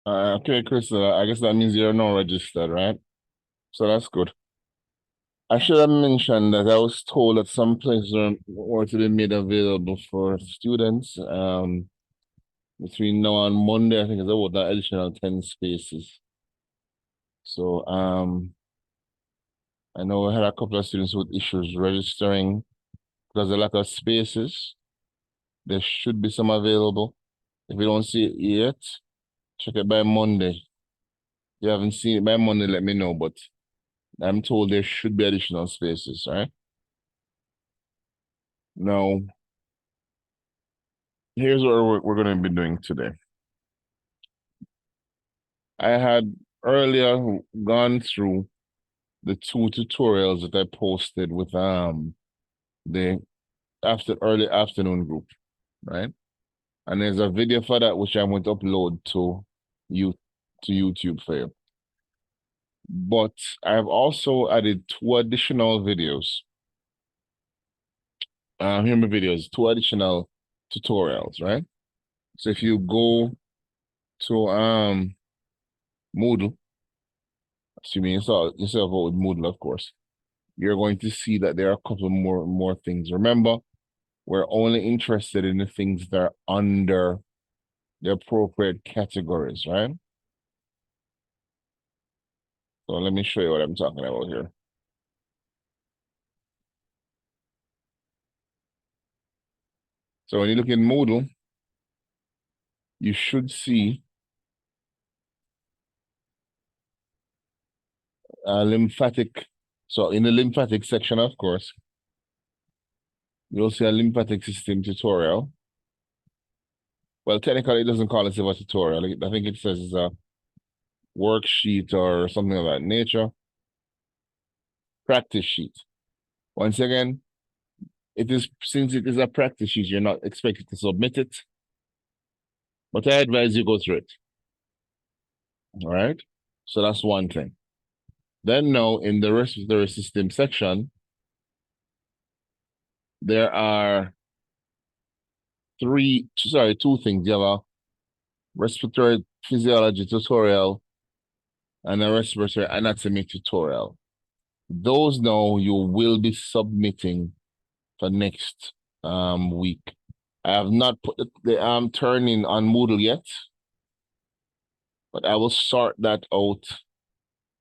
Okay, Chris, I guess that means you're now registered, right? So that's good. I should have mentioned that I was told that some places were to be made available for students. Between now and Monday, I think it's about an additional 10 spaces. So I know we had a couple of students with issues registering because of lack of spaces. There should be some available. If you don't see it yet, check it by Monday. If you haven't seen it by Monday, let me know. But I'm told there should be additional spaces, right? Now, here's what we're going to be doing today. I had earlier gone through the two tutorials that I posted with the early afternoon group, right? And there's a video for that which I'm going to upload you to YouTube for you. But I've also added two additional videos. Here are my videos, two additional tutorials, right? So if you go to Moodle, assuming you saw yourself out with Moodle, of course, you're going to see that there are a couple more things. Remember, we're only interested in the things that are under the appropriate categories, right? So let me show you what I'm talking about here. So when you look in Moodle, you should see lymphatic. So in the lymphatic section, of course, you'll see a lymphatic system tutorial. Well, technically, it doesn't call itself a tutorial. I think it says it's a worksheet or something of that nature. Practice sheet. Once again, since it is a practice sheet, you're not expected to submit it, but I advise you go through it. All right. So that's one thing. Then now in the respiratory system section, there are two things. You have a respiratory physiology tutorial and a respiratory anatomy tutorial. Those now you will be submitting for next week. I have not put the turning on Moodle yet, but I will sort that out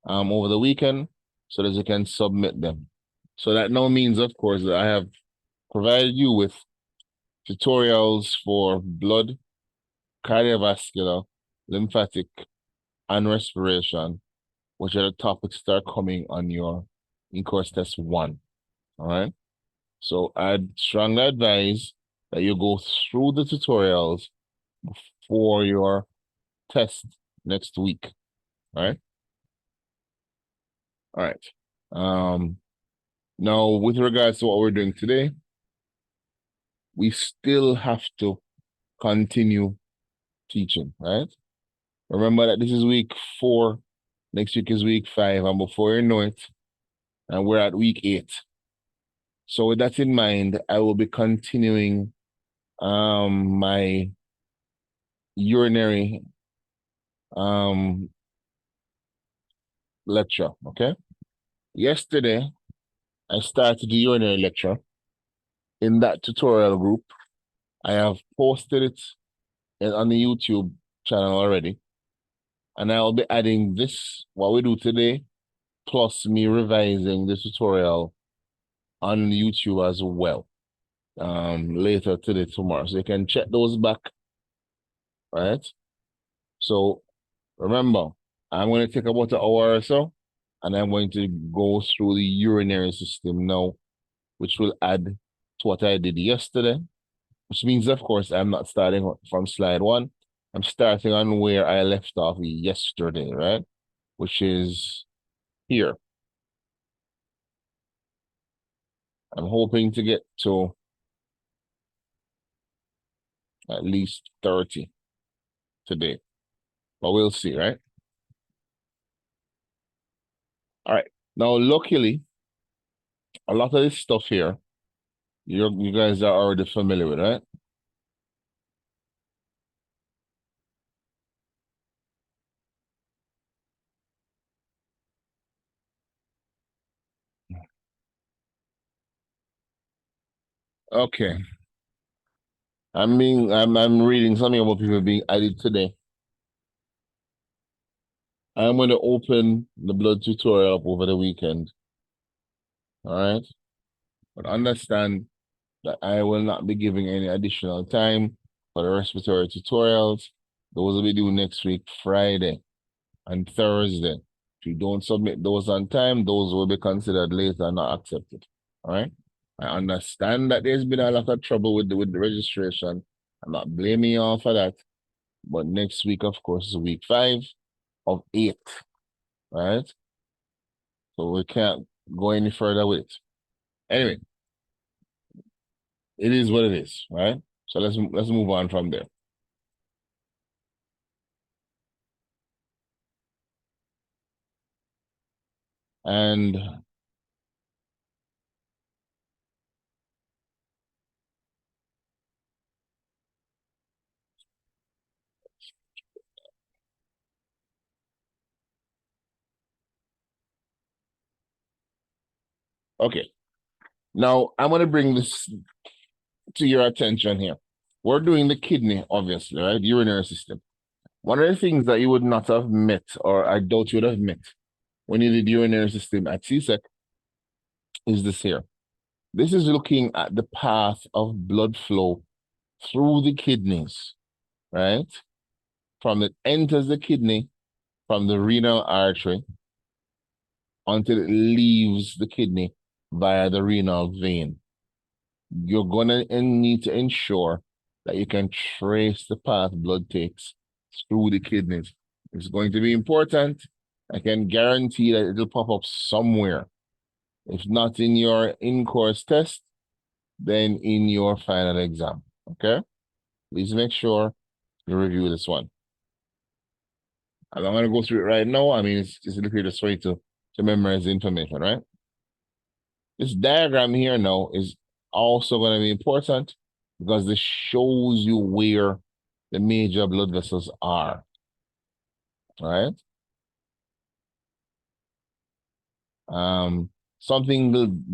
over the weekend so that you can submit them. So that now means, of course, that I have provided you with tutorials for blood, cardiovascular, lymphatic, and respiration, which are the topics that are coming on your in-course test 1. All right. So I'd strongly advise that you go through the tutorials for your test next week. All right. All right. Now with regards to what we're doing today, we still have to continue teaching, right? Remember that this is week 4, next week is week 5, and before you know it, and we're at week 8. So with that in mind, I will be continuing my urinary lecture, okay? Yesterday, I started the urinary lecture in that tutorial group. I have posted it on the YouTube channel already. And I'll be adding this, what we do today, plus me revising the tutorial on YouTube as well later today, tomorrow. So you can check those back, right? So remember, I'm going to take about an hour or so, and I'm going to go through the urinary system now, which will add to what I did yesterday, which means, of course, I'm not starting from slide 1. I'm starting on where I left off yesterday, right? Which is here. I'm hoping to get to at least 30 today, but we'll see, right? All right. Now, luckily, a lot of this stuff here, you guys are already familiar with, right? Okay. I'm reading something about people being added today. I'm going to open the blood tutorial up over the weekend. All right. But understand that I will not be giving any additional time for the respiratory tutorials. Those will be due next week, Friday and Thursday. If you don't submit those on time, those will be considered late and not accepted. All right. I understand that there's been a lot of trouble with the registration. I'm not blaming you all for that. But next week, of course, is week 5 of 8. Right? So we can't go any further with it. Anyway, it is what it is, right? So let's move on from there. And okay, now I'm going to bring this to your attention here. We're doing the kidney, obviously, right? Urinary system. One of the things that you would not have met, or I doubt you would have met when you did urinary system at CSEC, is this here. This is looking at the path of blood flow through the kidneys, right? From it enters the kidney from the renal artery until it leaves the kidney via the renal vein. You're going to need to ensure that you can trace the path blood takes through the kidneys. It's going to be important. I can guarantee that it'll pop up somewhere. If not in your in-course test, then in your final exam. Okay? Please make sure you review this one. I'm not going to go through it right now. I mean, it's just a little just for you to memorize the information, right? This diagram here now is also going to be important because this shows you where the major blood vessels are, right?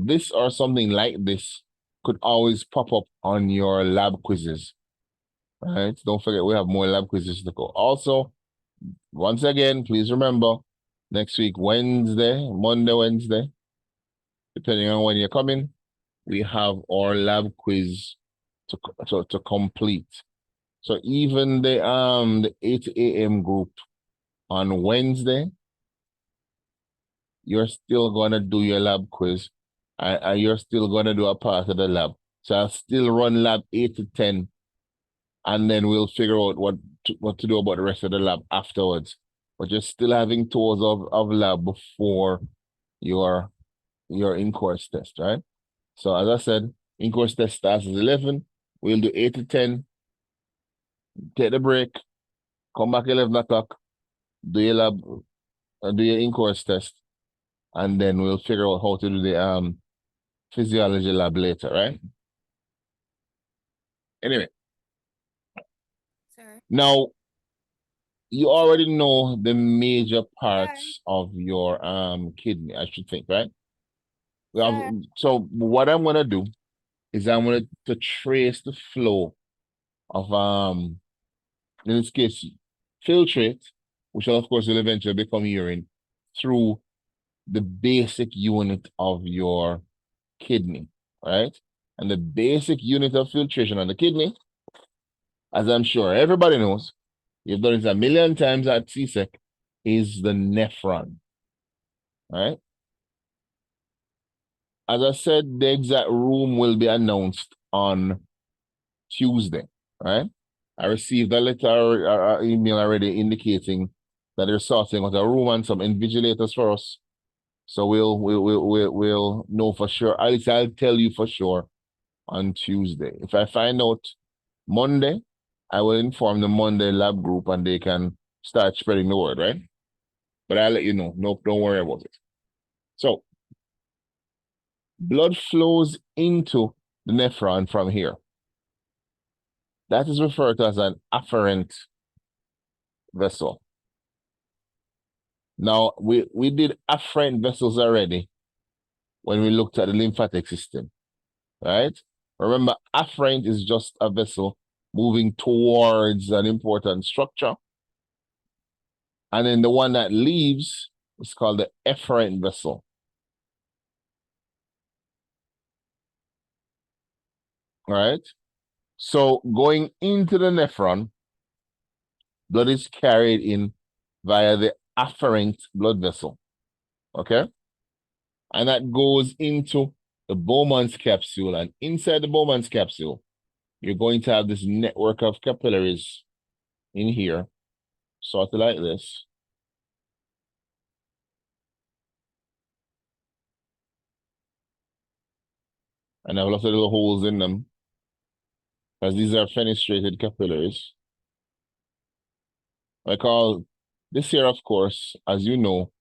This or something like this could always pop up on your lab quizzes, right? Don't forget we have more lab quizzes to go. Also, once again, please remember next week, Monday, Wednesday, depending on when you're coming, we have our lab quiz to complete. So even the 8 a.m. group on Wednesday, you're still gonna do your lab quiz, and you're still gonna do a part of the lab. So I'll still run lab 8 to 10, and then we'll figure out what to do about the rest of the lab afterwards. But you're still having tours of lab before your in-course test, right? So as I said, in-course test starts at 11. We'll do 8 to 10, take the break, come back 11 o'clock, do your lab, do your in-course test, and then we'll figure out how to do the physiology lab later, right? Anyway, Sir. now you already know the major Sir. parts of your kidney, I should think, right? Sir. So what I'm gonna do is I'm gonna to trace the flow of in this case filtrate, which of course will eventually become urine, through the basic unit of your kidney, right? And the basic unit of filtration on the kidney, as I'm sure everybody knows, you've done it a million times at CSEC, is the nephron, right? As I said, the exact room will be announced on Tuesday, right? I received a letter or email already indicating that they're sorting out a room and some invigilators for us. So we'll know for sure. At least I'll tell you for sure on Tuesday. If I find out Monday, I will inform the Monday lab group and they can start spreading the word, right? But I'll let you know. Nope, don't worry about it. So blood flows into the nephron from here. That is referred to as an afferent vessel. Now, we did afferent vessels already when we looked at the lymphatic system, right? Remember, afferent is just a vessel moving towards an important structure. And then the one that leaves is called the efferent vessel. All right. So going into the nephron, blood is carried in via the afferent blood vessel. Okay. And that goes into the Bowman's capsule. And inside the Bowman's capsule, you're going to have this network of capillaries in here, sorted like this. And have lots of little holes in them, because these are fenestrated capillaries. I call this here, of course, as you know,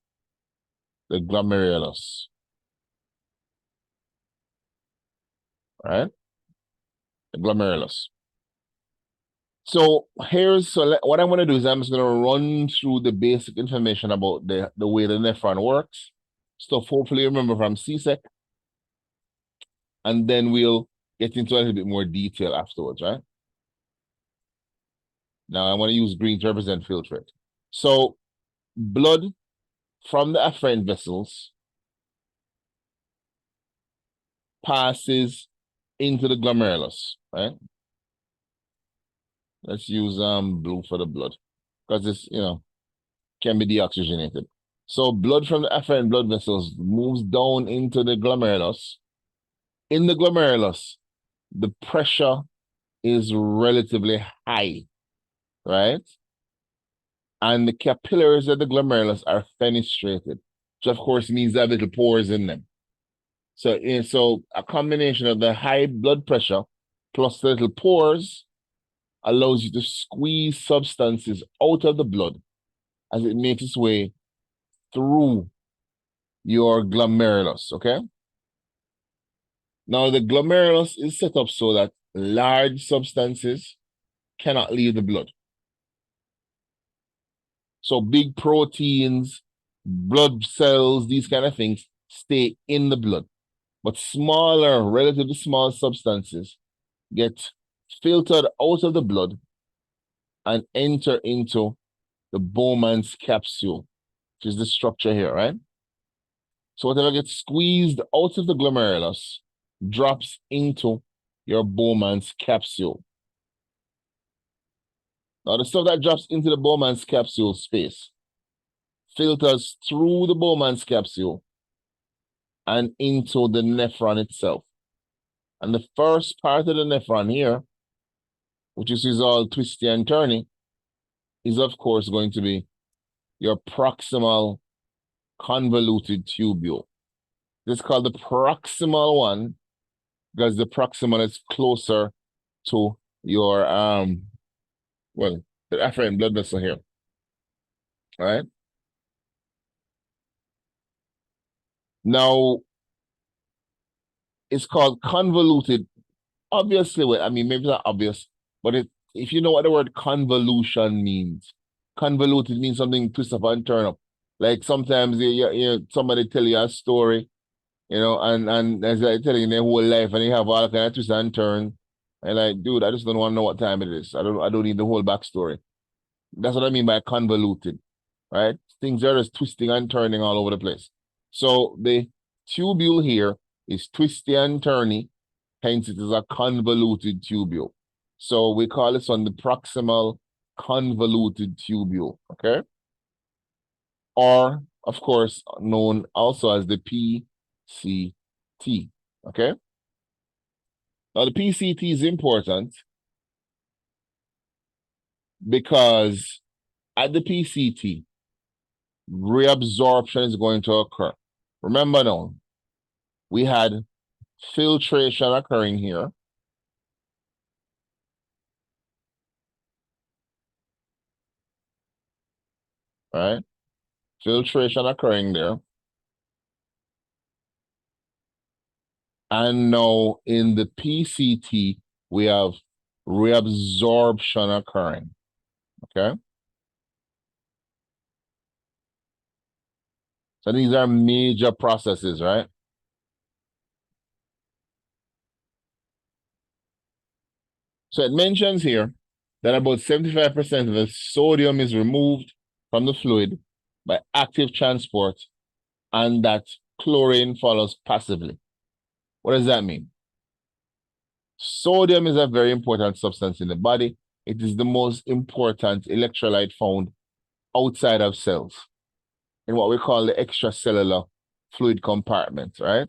the glomerulus. Right? The glomerulus. So what I'm going to do is I'm just going to run through the basic information about the way the nephron works. Stuff hopefully remember from CSEC. And then we'll get into a little bit more detail afterwards, right? Now I want to use green to represent filtrate. So blood from the afferent vessels passes into the glomerulus, right? Let's use blue for the blood, because it's, can be deoxygenated. So blood from the afferent blood vessels moves down into the glomerulus. In the glomerulus, the pressure is relatively high, right? And the capillaries of the glomerulus are fenestrated, which of course means they have little pores in them. So a combination of the high blood pressure plus the little pores allows you to squeeze substances out of the blood as it makes its way through your glomerulus, okay? Now, the glomerulus is set up so that large substances cannot leave the blood. So big proteins, blood cells, these kind of things stay in the blood. But smaller, relatively small substances get filtered out of the blood and enter into the Bowman's capsule, which is the structure here, right? So whatever gets squeezed out of the glomerulus drops into your Bowman's capsule. Now, the stuff that drops into the Bowman's capsule space filters through the Bowman's capsule and into the nephron itself. And the first part of the nephron here, which is all twisty and turny, is of course going to be your proximal convoluted tubule. This is called the proximal one because the proximal is closer to your the afferent blood vessel here. All right. Now it's called convoluted. Obviously, well, I mean, maybe not obvious, but if you know what the word convolution means, convoluted means something twist up and turn up. Like sometimes somebody tell you a story, and as I tell you their whole life, and you have all kind of twist and turn, and like, dude, I just don't want to know what time it is. I don't need the whole backstory. That's what I mean by convoluted, right? Things are just twisting and turning all over the place. So the tubule here is twisty and turny, hence it is a convoluted tubule. So we call this one the proximal convoluted tubule, okay? Or, of course, known also as the PCT, okay? Now, the PCT is important because at the PCT, reabsorption is going to occur. Remember now, we had filtration occurring here. Right? Filtration occurring there. And now in the PCT, we have reabsorption occurring. Okay? So these are major processes, right? So it mentions here that about 75% of the sodium is removed from the fluid by active transport and that chlorine follows passively. What does that mean? Sodium is a very important substance in the body. It is the most important electrolyte found outside of cells in what we call the extracellular fluid compartment, right?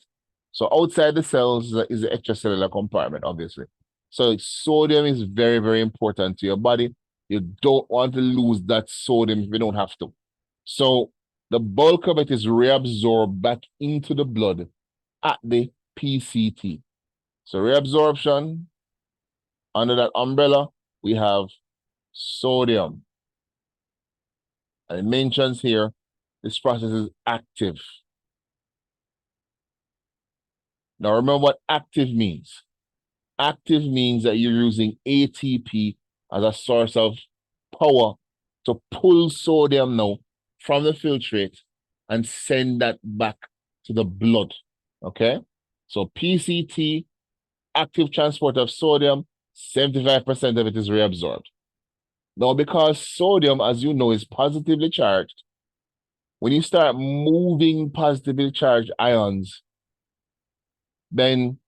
So outside the cells is the extracellular compartment, obviously. So sodium is very, very important to your body. You don't want to lose that sodium if you don't have to. So the bulk of it is reabsorbed back into the blood at the PCT. So reabsorption, under that umbrella, we have sodium. And it mentions here, this process is active. Now remember what active means. Active means that you're using ATP as a source of power to pull sodium now from the filtrate and send that back to the blood, okay? So PCT, active transport of sodium, 75% of it is reabsorbed. Now, because sodium, as you know, is positively charged, when you start moving positively charged ions, then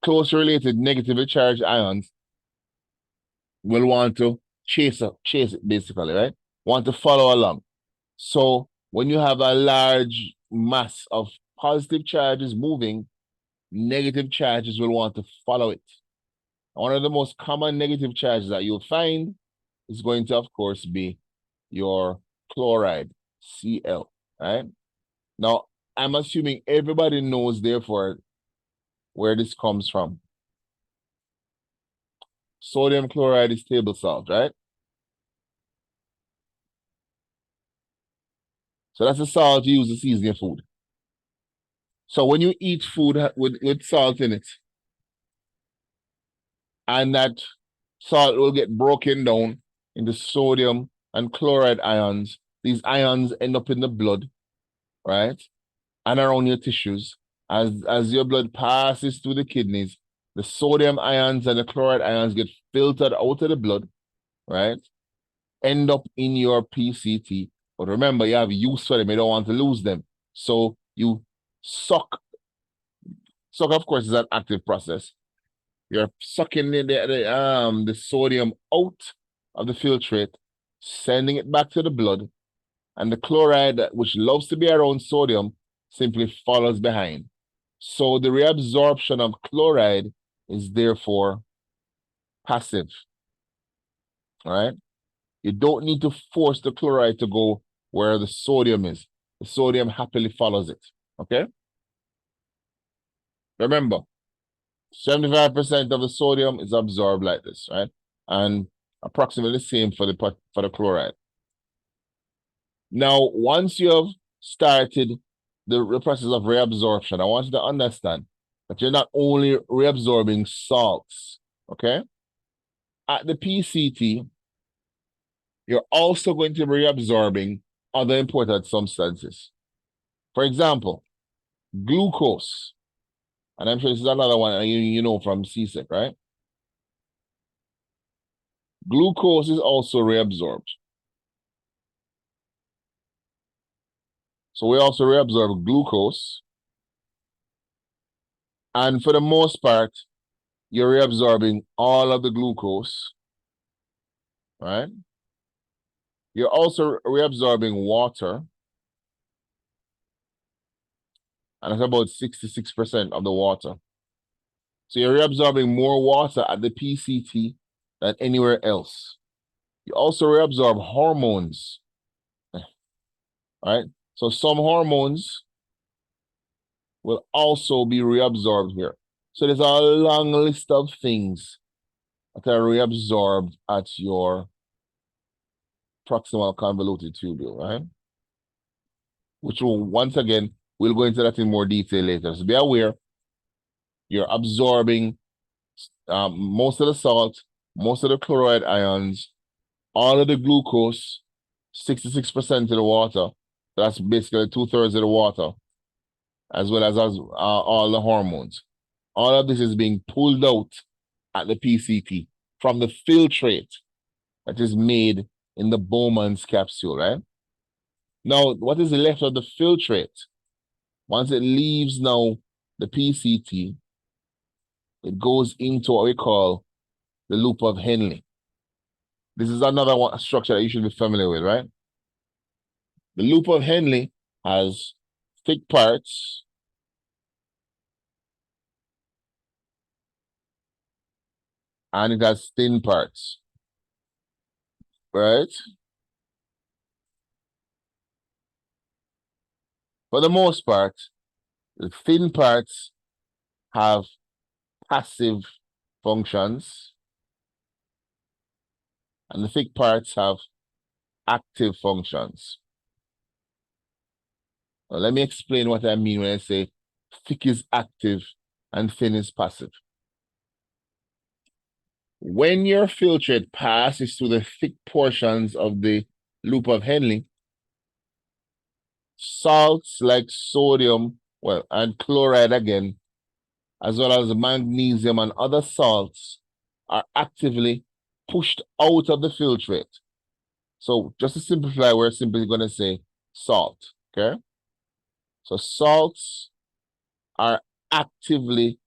closely related negatively charged ions will want to chase it basically, right? Want to follow along. So when you have a large mass of positive charges moving, negative charges will want to follow it. One of the most common negative charges that you'll find is going to, of course, be your chloride, Cl, right? Now, I'm assuming everybody knows, therefore, where this comes from. Sodium chloride is table salt, right? So that's the salt you use to season your food. So when you eat food with salt in it, and that salt will get broken down into sodium and chloride ions, these ions end up in the blood, right? And around your tissues. As your blood passes through the kidneys, the sodium ions and the chloride ions get filtered out of the blood, right? End up in your PCT. But remember, you have use for them. You don't want to lose them. So you suck. Suck, of course, is an active process. You're sucking the sodium out of the filtrate, sending it back to the blood, and the chloride, which loves to be around sodium, simply follows behind. So the reabsorption of chloride is therefore passive, all right? You don't need to force the chloride to go where the sodium is. The sodium happily follows it, okay? Remember, 75% of the sodium is absorbed like this, right? And approximately the same for the chloride. Now, once you have started the process of reabsorption, I want you to understand that you're not only reabsorbing salts, okay? At the PCT, you're also going to be reabsorbing other important substances. For example, glucose. And I'm sure this is another one you know from CSEC, right? Glucose is also reabsorbed. So we also reabsorb glucose. And for the most part, you're reabsorbing all of the glucose, right? You're also reabsorbing water. And it's about 66% of the water. So you're reabsorbing more water at the PCT than anywhere else. You also reabsorb hormones, right? So some hormones will also be reabsorbed here. So there's a long list of things that are reabsorbed at your proximal convoluted tubule, right? Which will, once again, we'll go into that in more detail later. So be aware, you're absorbing most of the salt, most of the chloride ions, all of the glucose, 66% of the water. That's basically 2/3 of the water, as well as all the hormones. All of this is being pulled out at the PCT. from the filtrate that is made in the Bowman's capsule, right? Now, what is left of the filtrate? Once it leaves now the PCT, it goes into what we call the loop of Henle. This is another structure that you should be familiar with, right? The loop of Henle has thick parts and it has thin parts, right? For the most part, the thin parts have passive functions and the thick parts have active functions. Now, let me explain what I mean when I say thick is active and thin is passive. When your filtrate passes through the thick portions of the loop of Henle, salts like sodium, and chloride again, as well as magnesium and other salts are actively pushed out of the filtrate. So just to simplify, we're simply going to say salt, okay? So salts are actively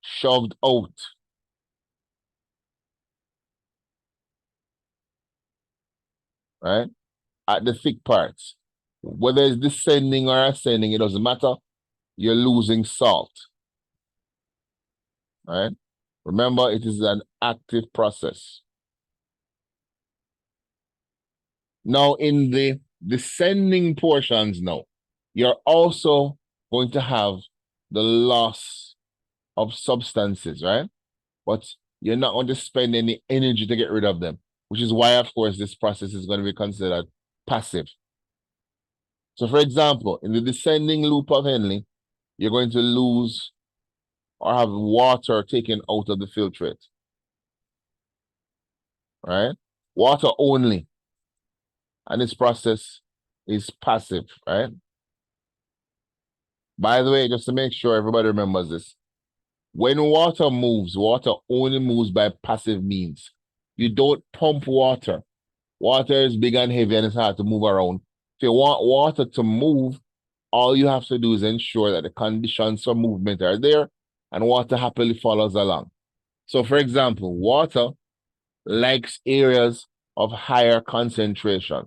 shoved out. Right? At the thick parts. Whether it's descending or ascending, it doesn't matter. You're losing salt. Right? Remember, it is an active process. Now, in the descending portions now, you're also going to have the loss of substances, right? But you're not going to spend any energy to get rid of them, which is why, of course, this process is going to be considered passive. So, for example, in the descending loop of Henle, you're going to lose or have water taken out of the filtrate, right? Water only. And this process is passive, right? By the way, just to make sure everybody remembers this, when water moves, water only moves by passive means. You don't pump water. Water is big and heavy and it's hard to move around. If you want water to move, all you have to do is ensure that the conditions for movement are there and water happily follows along. So, for example, water likes areas of higher concentration.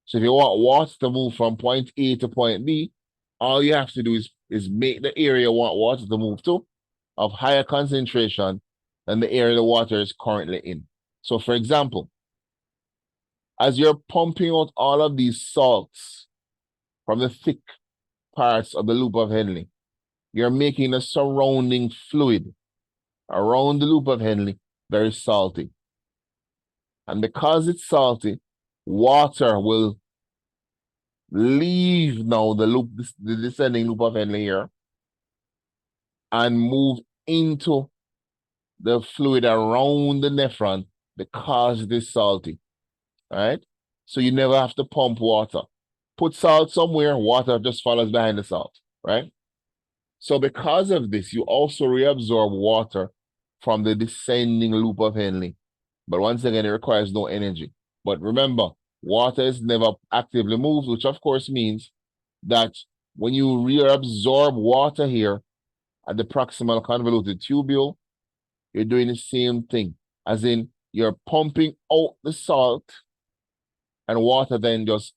So if you want water to move from point A to point B, all you have to do is make the area you want water to move to of higher concentration than the area the water is currently in. So for example, as you're pumping out all of these salts from the thick parts of the loop of Henle, you're making the surrounding fluid around the loop of Henle very salty. And because it's salty, water will leave now the descending loop of Henle here and move into the fluid around the nephron because it is salty, right? So you never have to pump water. Put salt somewhere, water just follows behind the salt, right? So because of this, you also reabsorb water from the descending loop of Henle. But once again, it requires no energy. But remember, water is never actively moved, which of course means that when you reabsorb water here at the proximal convoluted tubule, you're doing the same thing, as in you're pumping out the salt and water then just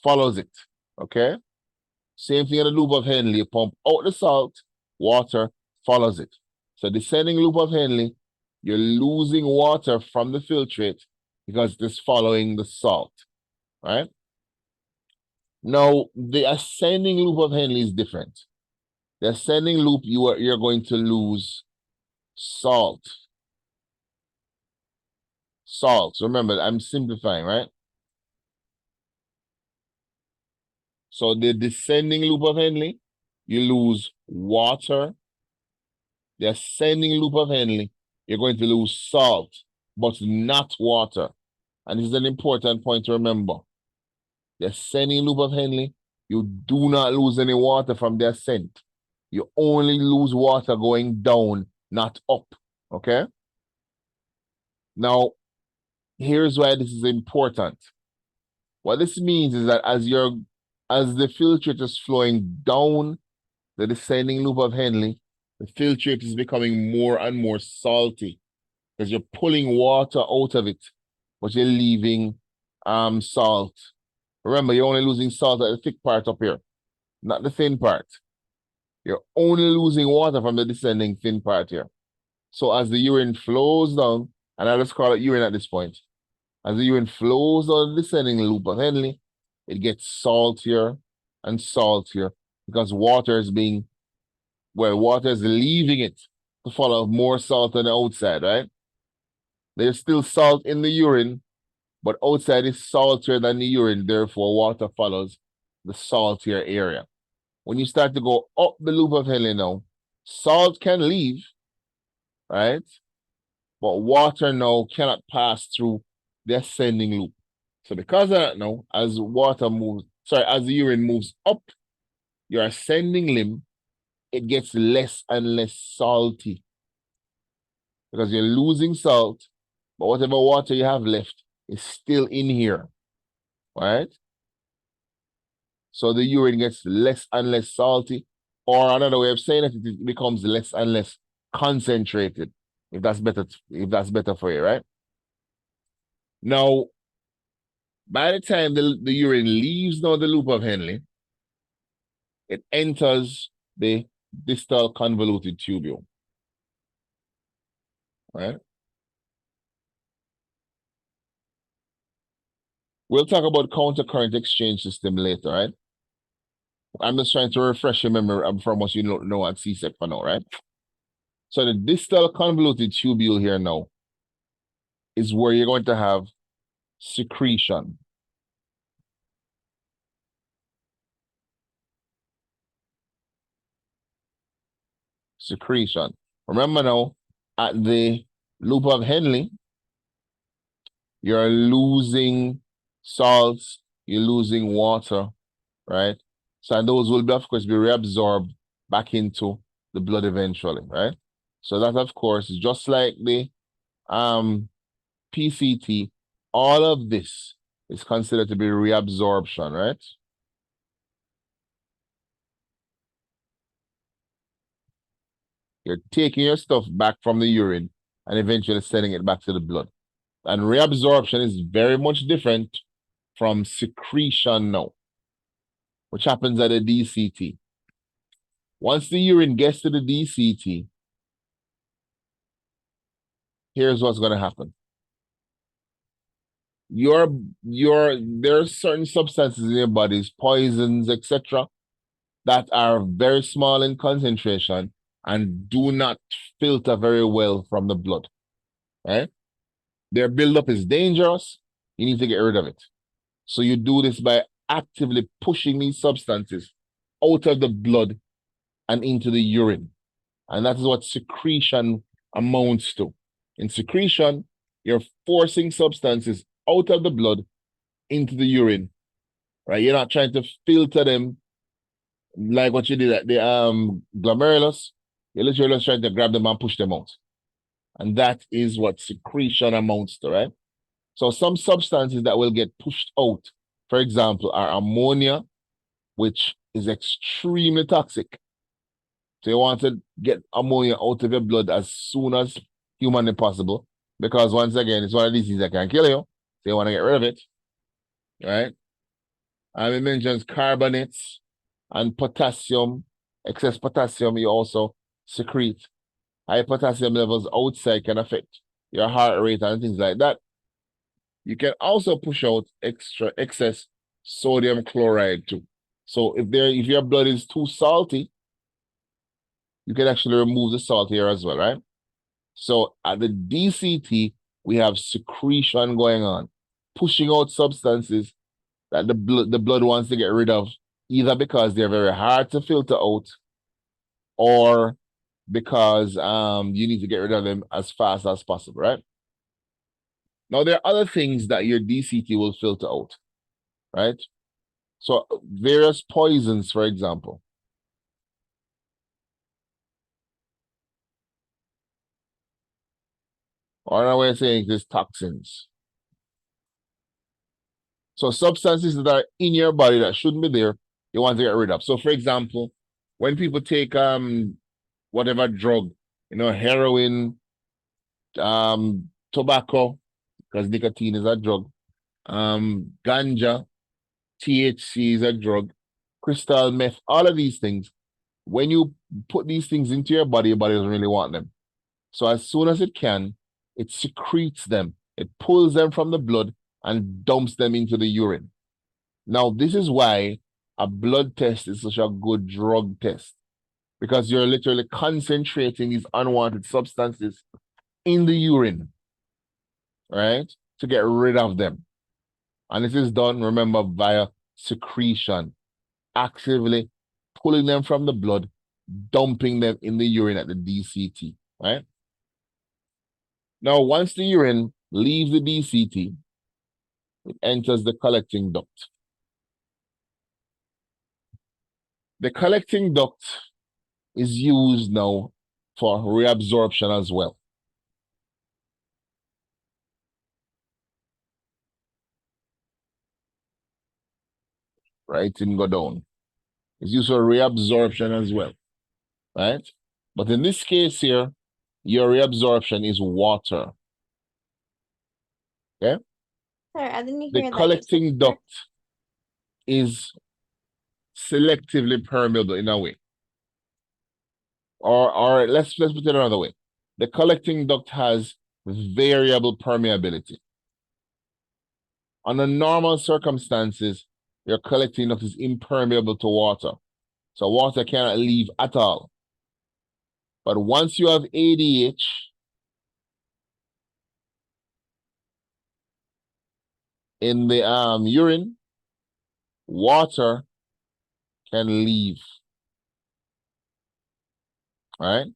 follows it, okay? Same thing in the loop of Henle, you pump out the salt, water follows it. So descending loop of Henle, you're losing water from the filtrate because it's following the salt, right? Now, the ascending loop of Henle is different. The ascending loop, you're going to lose salt. Salts. Remember, I'm simplifying, right? So the descending loop of Henle, you lose water. The ascending loop of Henle, you're going to lose salt, but not water. And this is an important point to remember. The ascending loop of Henle, you do not lose any water from the ascent. You only lose water going down, not up, okay? Now, here's why this is important. What this means is that as the filtrate is flowing down the descending loop of Henle, the filtrate is becoming more and more salty because you're pulling water out of it, but you're leaving salt. Remember, you're only losing salt at the thick part up here, not the thin part. You're only losing water from the descending thin part here. So as the urine flows down, and I just call it urine at this point, as the urine flows down the descending loop of Henle, it gets saltier and saltier because water is leaving it to follow more salt on the outside, right? There's still salt in the urine, but outside is saltier than the urine, therefore water follows the saltier area. When you start to go up the loop of Henle now, salt can leave, right? But water now cannot pass through the ascending loop. So because of that now, as the urine moves up your ascending limb, it gets less and less salty because you're losing salt, but whatever water you have left is still in here, right? So the urine gets less and less salty, or another way of saying it becomes less and less concentrated, if that's better for you, right? Now, by the time the urine leaves now the loop of Henle, it enters the distal convoluted tubule, right? We'll talk about countercurrent exchange system later, right? I'm just trying to refresh your memory from what you know at CSEC for now, right? So the distal convoluted tubule here now is where you're going to have secretion. Secretion. Remember now, at the loop of Henle, you're losing salts, you're losing water, right? So those will, of course, be reabsorbed back into the blood eventually, right? So that, of course, just like the PCT, all of this is considered to be reabsorption, right? You're taking your stuff back from the urine and eventually sending it back to the blood. And reabsorption is very much different from secretion now, which happens at the DCT. Once the urine gets to the DCT, here's what's going to happen. There are certain substances in your bodies, poisons, etc., that are very small in concentration and do not filter very well from the blood, right? Their buildup is dangerous. You need to get rid of it. So you do this by actively pushing these substances out of the blood and into the urine. And that is what secretion amounts to. In secretion, you're forcing substances out of the blood into the urine, right? You're not trying to filter them like what you did at the glomerulus. You're literally just trying to grab them and push them out. And that is what secretion amounts to, right? So some substances that will get pushed out, for example, are ammonia, which is extremely toxic. So you want to get ammonia out of your blood as soon as humanly possible, because once again, it's one of these diseases that can kill you. So you want to get rid of it, right? And it mentions carbonates and potassium. Excess potassium you also secrete. High potassium levels outside can affect your heart rate and things like that. You can also push out excess sodium chloride too. So if your blood is too salty, you can actually remove the salt here as well, right? So at the DCT, we have secretion going on, pushing out substances that the blood wants to get rid of, either because they're very hard to filter out or because you need to get rid of them as fast as possible, right? Now, there are other things that your DCT will filter out, right? So various poisons, for example. Or another way of saying it is toxins. So substances that are in your body that shouldn't be there, you want to get rid of. So for example, when people take whatever drug, heroin, tobacco, because nicotine is a drug, ganja, THC is a drug, crystal meth, all of these things. When you put these things into your body doesn't really want them. So as soon as it can, it secretes them. It pulls them from the blood and dumps them into the urine. Now, this is why a blood test is such a good drug test, because you're literally concentrating these unwanted substances in the urine, right, to get rid of them. And this is done, remember, via secretion, actively pulling them from the blood, dumping them in the urine at the DCT, right? Now, once the urine leaves the DCT, it enters the collecting duct. The collecting duct is used now for reabsorption as well. Right? It didn't go down. It's used for reabsorption as well, right? But in this case here, your reabsorption is water. Okay? Sorry, I didn't The hear that. collecting duct is selectively permeable in a way. Or let's put it another way. The collecting duct has variable permeability. Under normal circumstances, your collecting duct is impermeable to water. So water cannot leave at all. But once you have ADH, in the urine, water can leave. All right?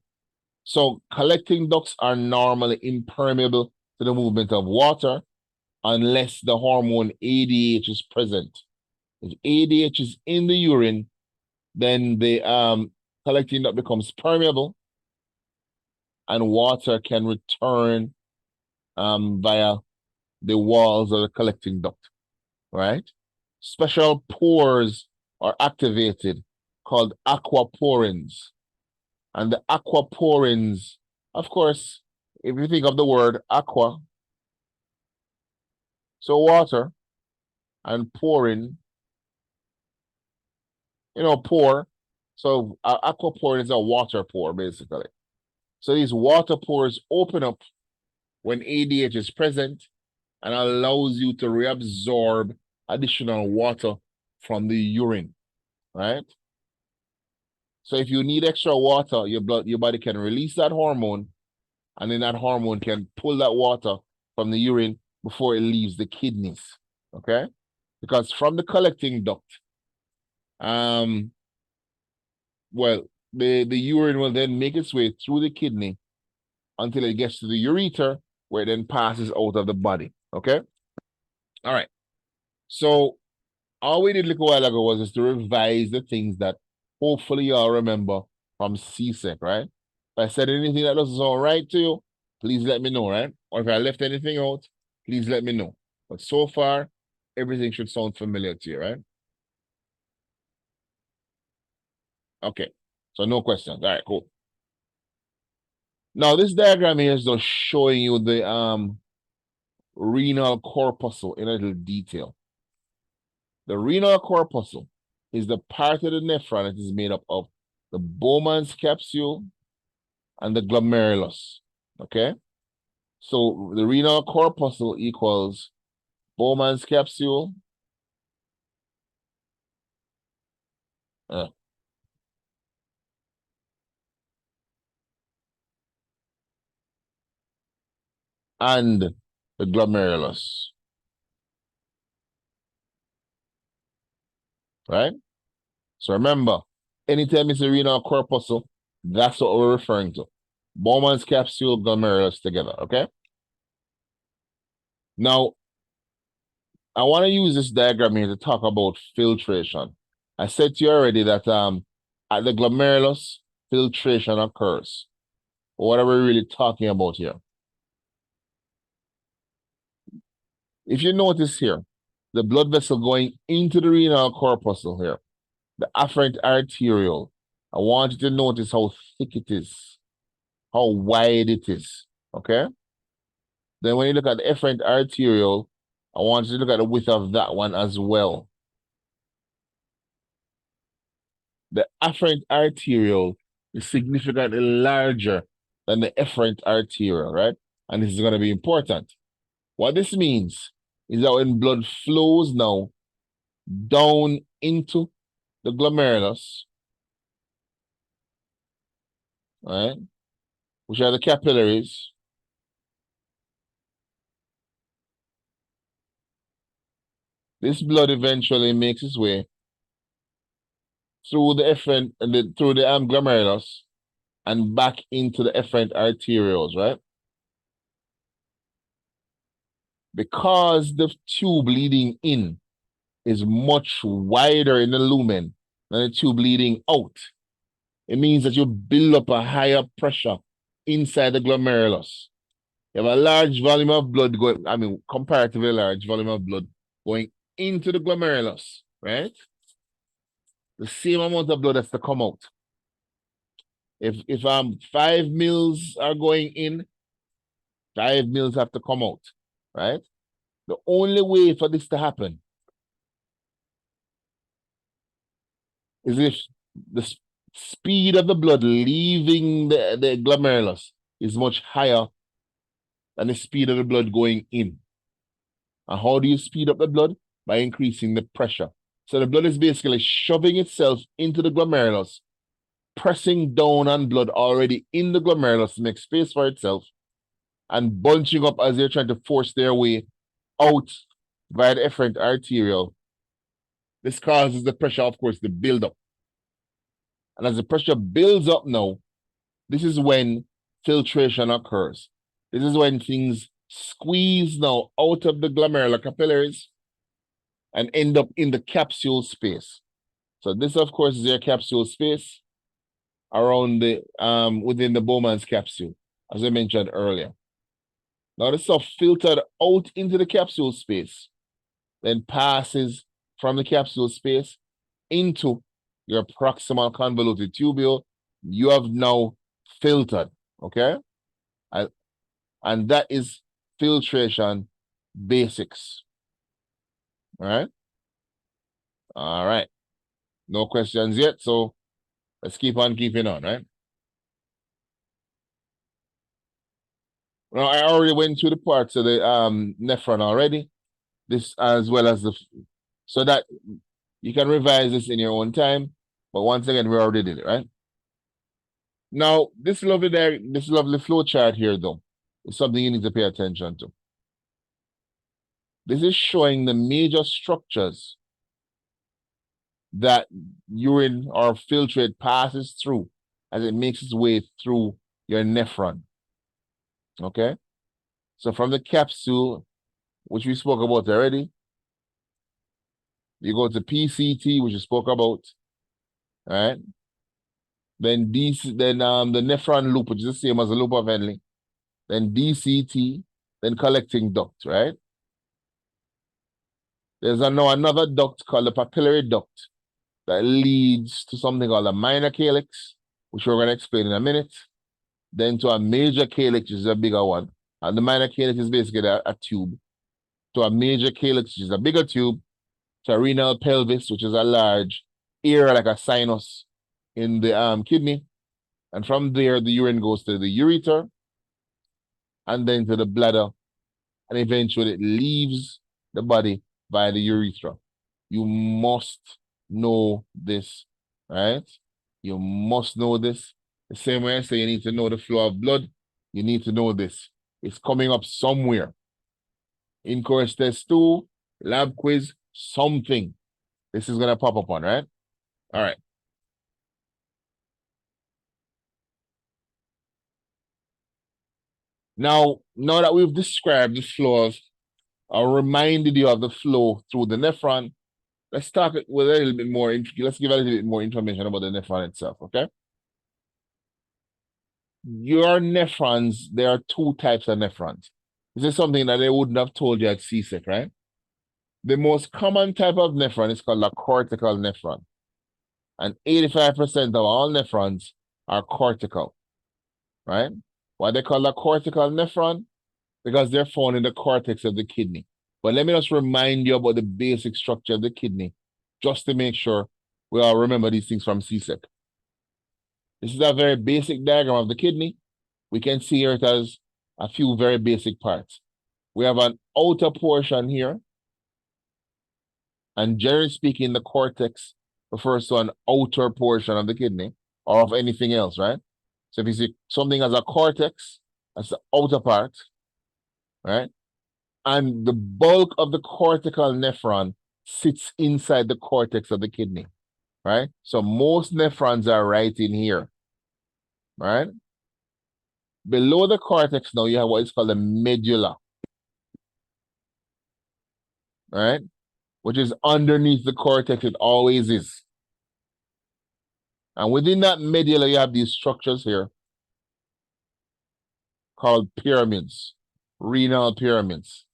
So collecting ducts are normally impermeable to the movement of water unless the hormone ADH is present. If ADH is in the urine, then the collecting duct becomes permeable and water can return via the walls of the collecting duct, right? Special pores are activated called aquaporins. And the aquaporins, of course, if you think of the word aqua, so water, and porin, pore. So aquaporin is a water pore, basically. So these water pores open up when ADH is present and allows you to reabsorb additional water from the urine, right? So if you need extra water, your body can release that hormone, and then that hormone can pull that water from the urine before it leaves the kidneys, okay? Because from the collecting duct, well, the urine will then make its way through the kidney until it gets to the ureter, where it then passes out of the body, okay? All right. So all we did a little while ago was just to revise the things that hopefully y'all remember from CSEC, right? If I said anything that doesn't sound right to you, please let me know, right? Or if I left anything out, please let me know. But so far, everything should sound familiar to you, right? Okay. So no questions. All right, cool. Now this diagram here is just showing you the renal corpuscle in a little detail. The renal corpuscle is the part of the nephron that is made up of the Bowman's capsule and the glomerulus, okay? So the renal corpuscle equals Bowman's capsule and the glomerulus, right? So remember, anytime it's a renal corpuscle, that's what we're referring to. Bowman's capsule, glomerulus together, okay? Now, I want to use this diagram here to talk about filtration. I said to you already that at the glomerulus, filtration occurs. What are we really talking about here? If you notice here, the blood vessel going into the renal corpuscle here, the afferent arteriole, I want you to notice how thick it is, how wide it is, okay? Then when you look at the efferent arteriole, I want you to look at the width of that one as well. The afferent arteriole is significantly larger than the efferent arteriole, right? And this is going to be important. What this means is that when blood flows now down into the glomerulus, right, which are the capillaries, this blood eventually makes its way through the efferent through the glomerulus and back into the efferent arterioles, right? Because the tube leading in is much wider in the lumen than the tube leading out, it means that you build up a higher pressure inside the glomerulus. You have a large volume of blood going, I mean, comparatively large volume of blood going into the glomerulus, right? The same amount of blood has to come out. If 5 mils are going in, 5 mils have to come out, right? The only way for this to happen is if the speed of the blood leaving the glomerulus is much higher than the speed of the blood going in. And how do you speed up the blood? By increasing the pressure. So the blood is basically shoving itself into the glomerulus, pressing down on blood already in the glomerulus to make space for itself, and bunching up as they're trying to force their way out via the efferent arteriole. This causes the pressure, of course, to build up. And as the pressure builds up now, this is when filtration occurs. This is when things squeeze now out of the glomerular capillaries and end up in the capsule space. So this, of course, is your capsule space around the within the Bowman's capsule, as I mentioned earlier. Now this stuff filtered out into the capsule space, then passes from the capsule space into your proximal convoluted tubule. You have now filtered, okay? And that is filtration basics. All right? All right. No questions yet, so let's keep on keeping on, right? Now, I already went through the parts of the nephron already. This as well as so that you can revise this in your own time. But once again, we already did it, right? Now, this lovely flow chart here, though, is something you need to pay attention to. This is showing the major structures that urine or filtrate passes through as it makes its way through your nephron. Okay? So from the capsule, which we spoke about already, you go to PCT, which you spoke about, right? Then the nephron loop, which is the same as the loop of Henle. Then DCT, then collecting duct, right? There's now another duct called the papillary duct that leads to something called a minor calyx, which we're going to explain in a minute. Then to a major calyx, which is a bigger one. And the minor calyx is basically a tube. To a major calyx, which is a bigger tube. To a renal pelvis, which is a large area like a sinus in the kidney. And from there, the urine goes to the ureter and then to the bladder. And eventually it leaves the body via the urethra. You must know this, right? You must know this. The same way I say you need to know the flow of blood, you need to know this. It's coming up somewhere. In course test 2, lab quiz, something. This is going to pop up on, right? All right. Now that we've described the flow of, or reminded you of the flow through the nephron, let's talk with a little bit more, let's give a little bit more information about the nephron itself, okay? Your nephrons, there are 2 types of nephrons. This is something that they wouldn't have told you at CSEC, right? The most common type of nephron is called a cortical nephron. And 85% of all nephrons are cortical, right? Why they call a cortical nephron? Because they're found in the cortex of the kidney. But let me just remind you about the basic structure of the kidney, just to make sure we all remember these things from CSEC. This is a very basic diagram of the kidney. We can see here it has a few very basic parts. We have an outer portion here. And generally speaking, the cortex refers to an outer portion of the kidney or of anything else, right? So if you see something as a cortex, that's the outer part, right? And the bulk of the cortical nephron sits inside the cortex of the kidney, right? So most nephrons are right in here, right? Below the cortex now, you have what is called the medulla, right? Which is underneath the cortex. It always is. And within that medulla, you have these structures here called pyramids, renal pyramids.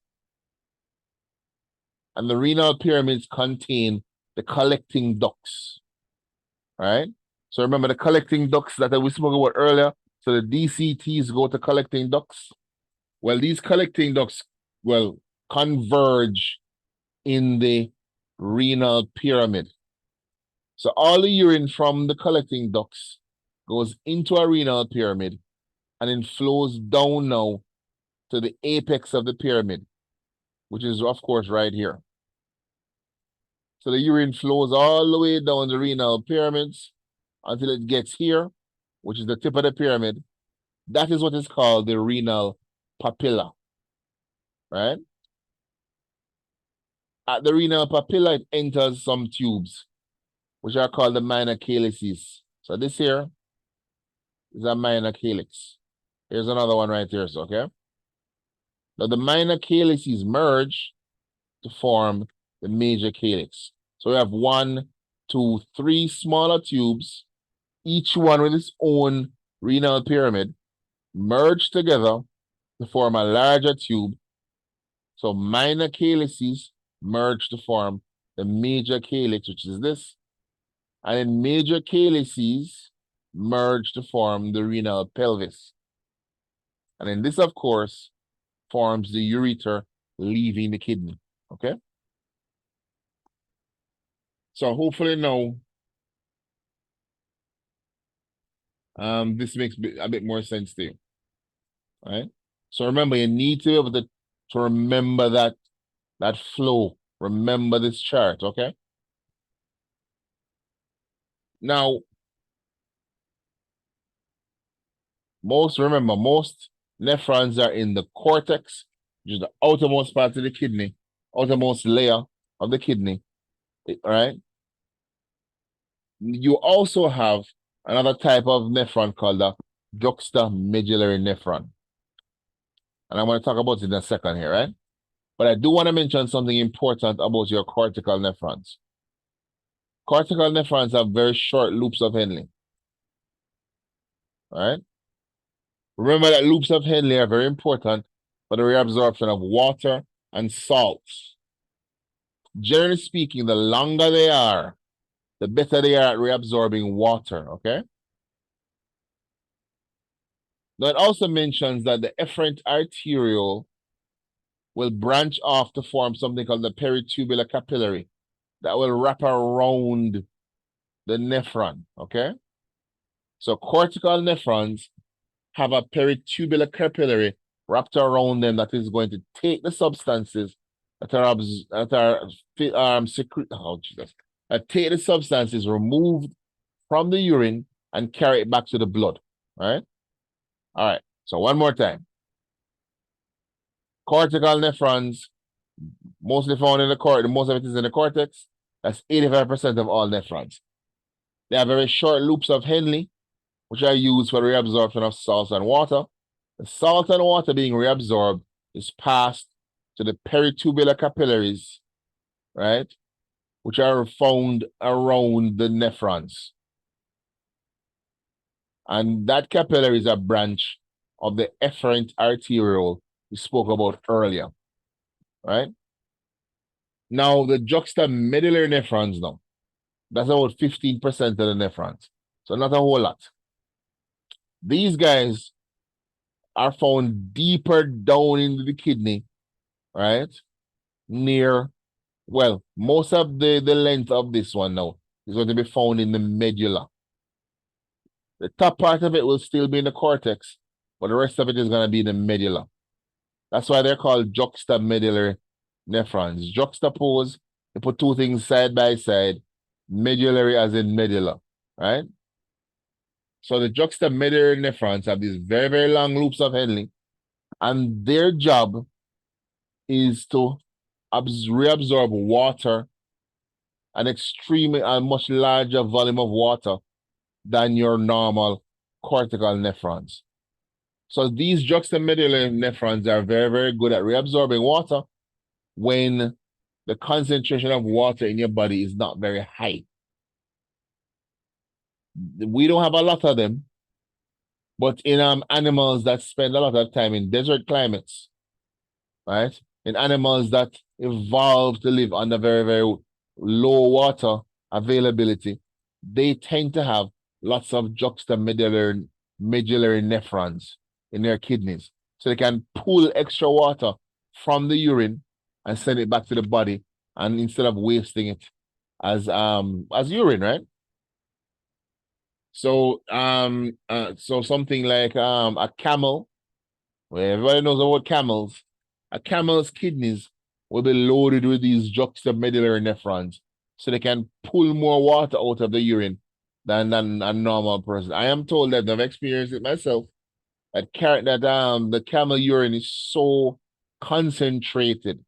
And the renal pyramids contain the collecting ducts, right? So remember the collecting ducts that we spoke about earlier? So the DCTs go to collecting ducts. Well, these collecting ducts, well, converge in the renal pyramid. So all the urine from the collecting ducts goes into a renal pyramid and then flows down now to the apex of the pyramid, which is, of course, right here. So the urine flows all the way down the renal pyramids until it gets here, which is the tip of the pyramid. That is what is called the renal papilla, right? At the renal papilla, it enters some tubes, which are called the minor calyces. So this here is a minor calyx. Here's another one right here, so, okay? Now the minor calyces merge to form the major calyx. So we have 1, 2, 3 smaller tubes, each one with its own renal pyramid, merged together to form a larger tube. So minor calyces merge to form the major calyx, which is this. And then major calyces merge to form the renal pelvis. And then this, of course, forms the ureter leaving the kidney, okay? So hopefully now, this makes a bit more sense to you, right? So remember, you need to be able to remember that flow. Remember this chart, okay? Now, most nephrons are in the cortex, which is the outermost part of the kidney, outermost layer of the kidney, right? You also have another type of nephron called the juxtamedullary nephron. And I'm going to talk about it in a second here, right? But I do want to mention something important about your cortical nephrons. Cortical nephrons have very short loops of Henle, right? Remember that loops of Henle are very important for the reabsorption of water and salts. Generally speaking, the longer they are, the better they are at reabsorbing water, okay? Now it also mentions that the efferent arteriole will branch off to form something called the peritubular capillary that will wrap around the nephron, okay? So cortical nephrons have a peritubular capillary wrapped around them that is going to take the substances that take the substances removed from the urine and carry it back to the blood, right? All right, so one more time. Cortical nephrons, mostly found in the cortex, most of it is in the cortex. That's 85% of all nephrons. They have very short loops of Henle, which are used for the reabsorption of salts and water. The salt and water being reabsorbed is passed to the peritubular capillaries, right, which are found around the nephrons. And that capillary is a branch of the efferent arteriole we spoke about earlier, right? Now, the juxtamedullary nephrons now, that's about 15% of the nephrons. So not a whole lot. These guys are found deeper down into the kidney, right? Near, well, most of the length of this one now is going to be found in the medulla. The top part of it will still be in the cortex, but the rest of it is going to be in the medulla. That's why they're called juxtamedullary nephrons. Juxtapose, they put two things side by side, medullary as in medulla, right? So the juxtamedullary nephrons have these very, very long loops of Henle, and their job is to reabsorb water, an extremely and much larger volume of water than your normal cortical nephrons. So these juxtamedullary nephrons are very, very good at reabsorbing water when the concentration of water in your body is not very high. We don't have a lot of them, but in animals that spend a lot of time in desert climates, right? In animals that evolved to live under very, very low water availability, they tend to have lots of juxtamedullary nephrons in their kidneys. So they can pull extra water from the urine and send it back to the body, and instead of wasting it as urine, right? So so something like a camel, where everybody knows about camels, a camel's kidneys will be loaded with these juxtamedullary nephrons, so they can pull more water out of the urine than a normal person. I am told that I've experienced it myself, that the camel urine is so concentrated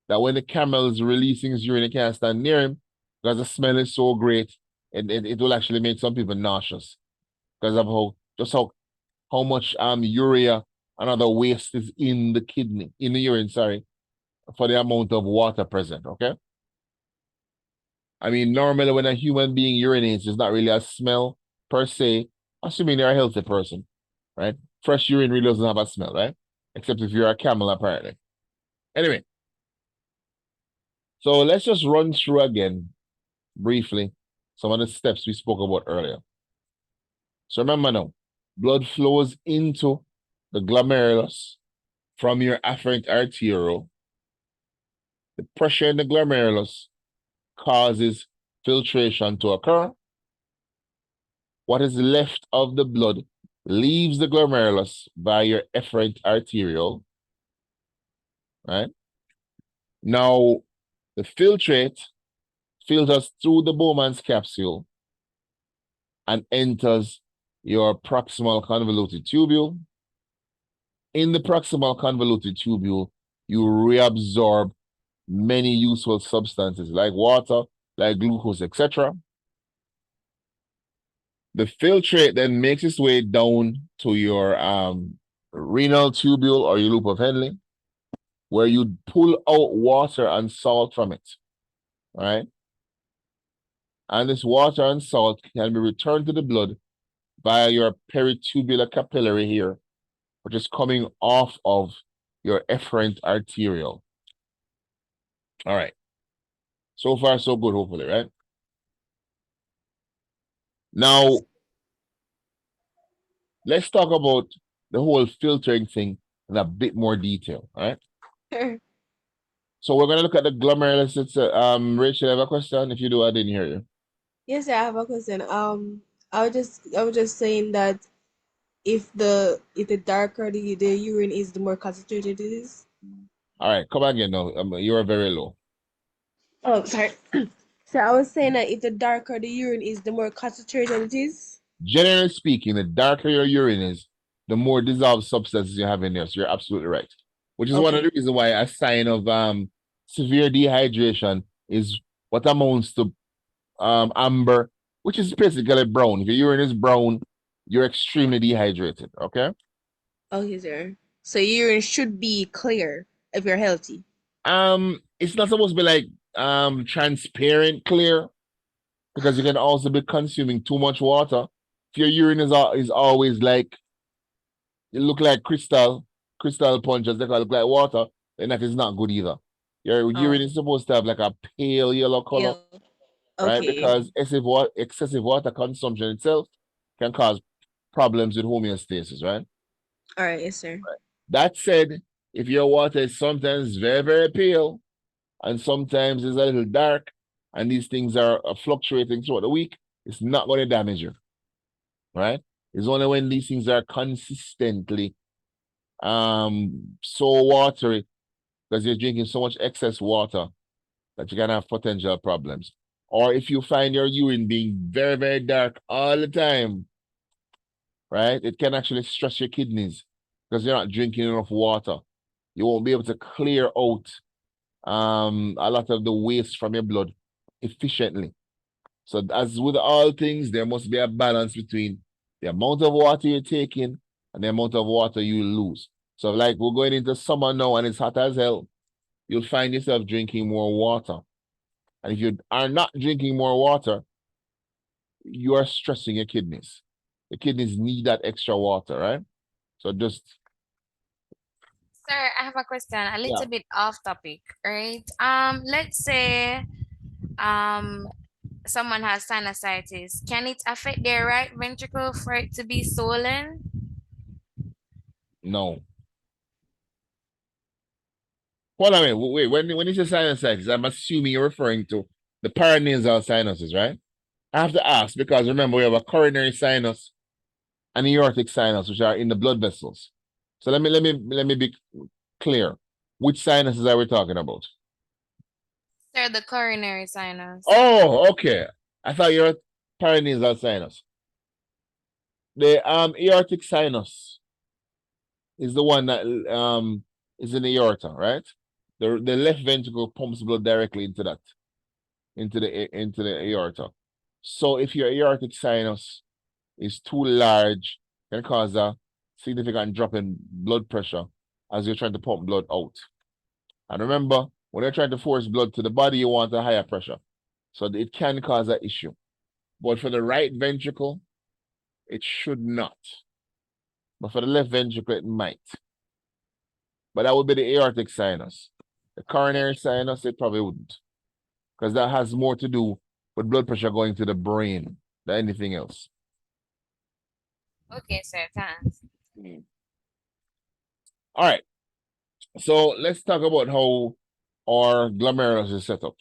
that when the camel is releasing his urine, you can't stand near him because the smell is so great. It will actually make some people nauseous because of how much urea and other waste is in the kidney, in the urine, sorry, for the amount of water present, okay? I mean, normally when a human being urinates, it's not really a smell per se, assuming they're a healthy person, right? Fresh urine really doesn't have a smell, right? Except if you're a camel, apparently. Anyway, so let's just run through again, briefly, some of the steps we spoke about earlier. So remember now, blood flows into the glomerulus from your afferent arteriole. The pressure in the glomerulus causes filtration to occur. What is left of the blood leaves the glomerulus by your efferent arteriole, right? Now, the filtrate filters through the Bowman's capsule and enters your proximal convoluted tubule. In the proximal convoluted tubule, you reabsorb many useful substances like water, like glucose, etc. The filtrate then makes its way down to your renal tubule or your loop of Henle, where you pull out water and salt from it, right? And this water and salt can be returned to the blood via your peritubular capillary here, which is coming off of your efferent arteriole. All right. So far, so good, hopefully, right? Now, let's talk about the whole filtering thing in a bit more detail, all right? Sure. So we're going to look at the glomerulus. It's Rachel, I have a question. If you do, I didn't hear you. Yes, I have a question. I was just saying that if the darker the urine is, the more concentrated it is. All right, come again now. You are very low. Oh, sorry. So I was saying that if the darker the urine is, the more concentrated it is. Generally speaking, the darker your urine is, the more dissolved substances you have in there. So you're absolutely right. Which is one of Okay. the reasons why a sign of severe dehydration is what amounts to amber, which is basically brown. If your urine is brown, you're extremely dehydrated. Okay. Okay, sir. So urine should be clear if you're healthy. It's not supposed to be like transparent clear, because you can also be consuming too much water. If your urine is always like, it look like crystal punch, as they call it, like water, then that is not good either. Your urine Oh, is supposed to have like a pale yellow color, yeah. right? Okay. Because excessive water consumption itself can cause problems with homeostasis, right? All right, yes, sir. That said, if your water is sometimes very, very pale and sometimes it's a little dark, and these things are fluctuating throughout the week, it's not going to damage you, right? It's only when these things are consistently so watery because you're drinking so much excess water that you can have potential problems. Or if you find your urine being very, very dark all the time, right? It can actually stress your kidneys because you're not drinking enough water. You won't be able to clear out a lot of the waste from your blood efficiently. So as with all things, there must be a balance between the amount of water you're taking and the amount of water you lose. So like we're going into summer now and it's hot as hell, you'll find yourself drinking more water. And if you are not drinking more water, you are stressing your kidneys. The kidneys need that extra water, right? So just Sir, I have a question, a yeah, little bit off topic, right? Let's say um someone has sinusitis. Can it affect their right ventricle for it to be swollen? no. Hold on, wait. When you say sinusitis, I'm assuming you're referring to the paranasal sinuses, right? I have to ask because remember we have a coronary sinus and aortic sinus, which are in the blood vessels. So let me be clear. Which sinuses are we talking about? Sir, the coronary sinus. Oh, okay. I thought you were paranasal sinus. The aortic sinus is the one that is in the aorta, right? The left ventricle pumps blood directly into that, into the aorta. So if your aortic sinus is too large, can cause a significant drop in blood pressure as you're trying to pump blood out. And remember, when you're trying to force blood to the body, you want a higher pressure. So it can cause an issue. But for the right ventricle, it should not. But for the left ventricle, it might. But that would be the aortic sinus. The coronary sinus, it probably wouldn't. Because that has more to do with blood pressure going to the brain than anything else. Okay, sir, thanks. Mm. All right. So let's talk about how our glomerulus is set up.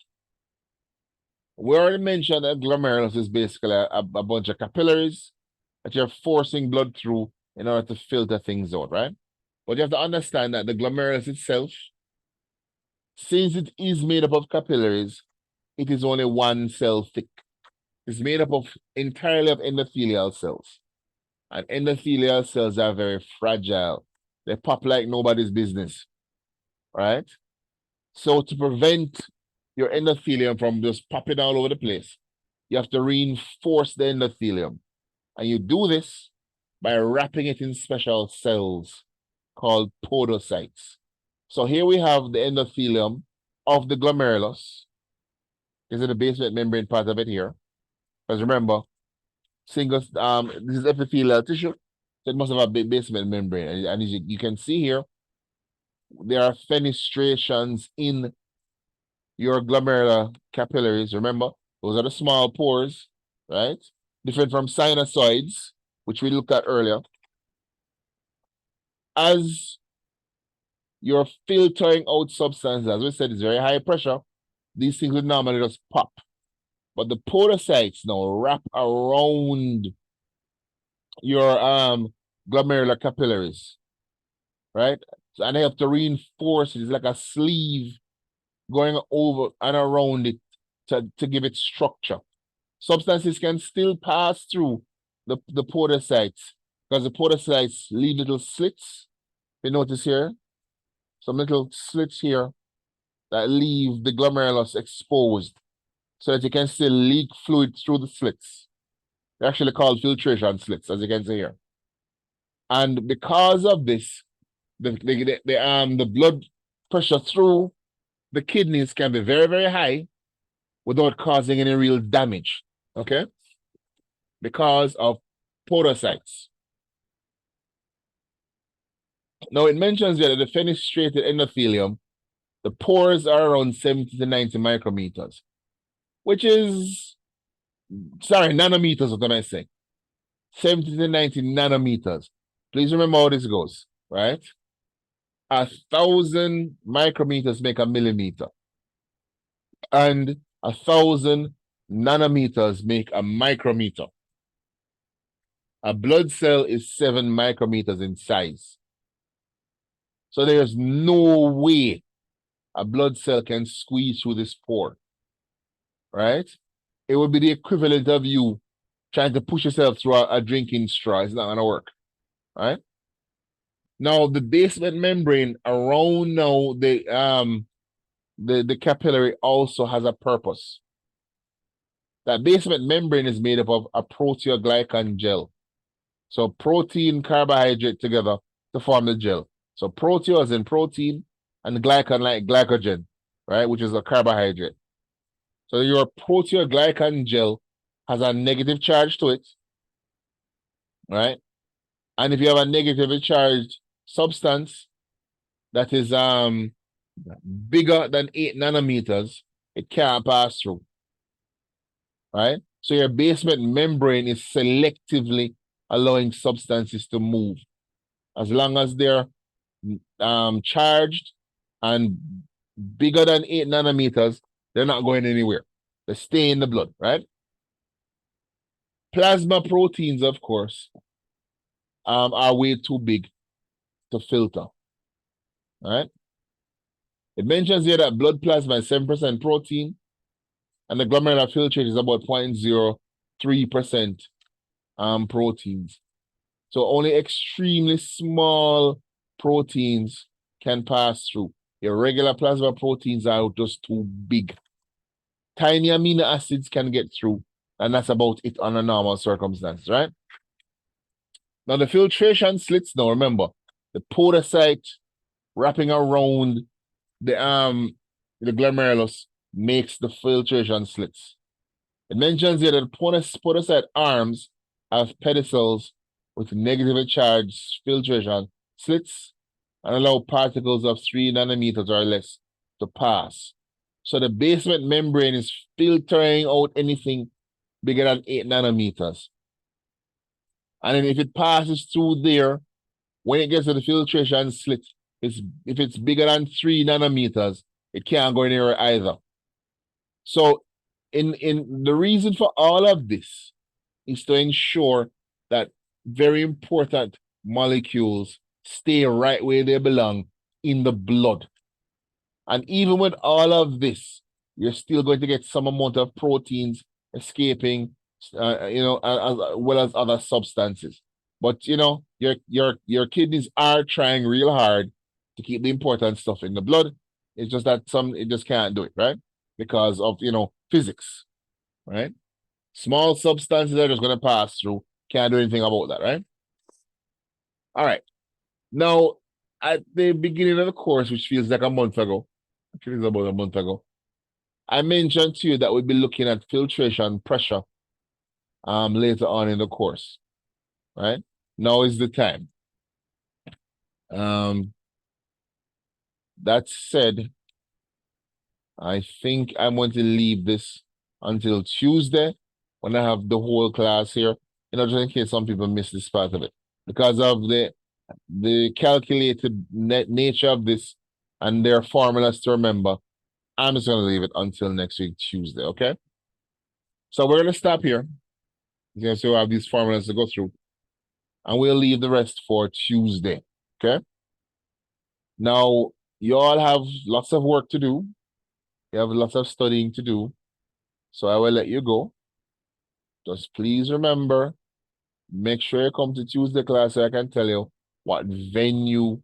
We already mentioned that glomerulus is basically a bunch of capillaries that you're forcing blood through in order to filter things out, right? But you have to understand that the glomerulus itself, since it is made up of capillaries, it is only one cell thick. It's made up of entirely of endothelial cells. And endothelial cells are very fragile. They pop like nobody's business, right? So to prevent your endothelium from just popping all over the place, you have to reinforce the endothelium. And you do this by wrapping it in special cells called podocytes. So here we have the endothelium of the glomerulus. This is the basement membrane part of it here. Because remember, this is epithelial tissue, so it must have a big basement membrane. And as you can see here, there are fenestrations in your glomerular capillaries. Remember, those are the small pores, right? Different from sinusoids, which we looked at earlier. As you're filtering out substances, as we said, it's very high pressure. These things would normally just pop. But the podocytes now wrap around your glomerular capillaries, right? So, and they have to reinforce it. It's like a sleeve going over and around it to give it structure. Substances can still pass through the podocytes because the podocytes leave little slits. You notice here, some little slits here that leave the glomerulus exposed so that you can still leak fluid through the slits. They're actually called filtration slits, as you can see here. And because of this, the blood pressure through the kidneys can be very, very high without causing any real damage. Okay? Because of podocytes. Now it mentions here that the fenestrated endothelium, the pores are around 70 to 90 micrometers, which is, sorry, nanometers, what am I saying? 70 to 90 nanometers. Please remember how this goes, right? 1,000 micrometers make a millimeter, and 1,000 nanometers make a micrometer. A blood cell is 7 micrometers in size. So there's no way a blood cell can squeeze through this pore, right? It would be the equivalent of you trying to push yourself through a drinking straw. It's not going to work, right? Now, the basement membrane around now the capillary also has a purpose. That basement membrane is made up of a proteoglycan gel. So protein, carbohydrate together to form the gel. So proteo is in protein and glycan like glycogen, right? Which is a carbohydrate. So your proteoglycan gel has a negative charge to it, right? And if you have a negatively charged substance that is bigger than 8 nanometers, it can't pass through, right? So your basement membrane is selectively allowing substances to move. As long as they're charged and bigger than 8 nanometers, they're not going anywhere. They stay in the blood, right? Plasma proteins, of course, are way too big to filter, right? It mentions here that blood plasma is 7% protein, and the glomerular filtrate is about 0.03% proteins. So only extremely small proteins can pass through. Irregular plasma proteins are just too big. Tiny amino acids can get through, and that's about it under normal circumstances, right? Now the filtration slits, now remember, the podocyte wrapping around the glomerulus makes the filtration slits. It mentions here that podocyte arms have pedicels with negatively charged filtration slits and allow particles of 3 nanometers or less to pass. So the basement membrane is filtering out anything bigger than 8 nanometers. And then if it passes through there, when it gets to the filtration slit, if it's bigger than 3 nanometers, it can't go anywhere either. So in the reason for all of this is to ensure that very important molecules stay right where they belong in the blood. And even with all of this, you're still going to get some amount of proteins escaping, as well as other substances. But your kidneys are trying real hard to keep the important stuff in the blood. It's just that it just can't do it, right? Because of physics, right? Small substances are just going to pass through. Can't do anything about that, right? All right. Now, at the beginning of the course, which feels like a month ago, actually it's about a month ago, I mentioned to you that we'll be looking at filtration pressure later on in the course, right? Now is the time. That said, I think I'm going to leave this until Tuesday when I have the whole class here, just in case some people miss this part of it. Because of the calculated nature of this and their formulas to remember, I'm just going to leave it until next week, Tuesday, okay? So we're going to stop here. So we have these formulas to go through. And we'll leave the rest for Tuesday, okay? Now, you all have lots of work to do. You have lots of studying to do. So I will let you go. Just please remember, make sure you come to Tuesday class so I can tell you what venue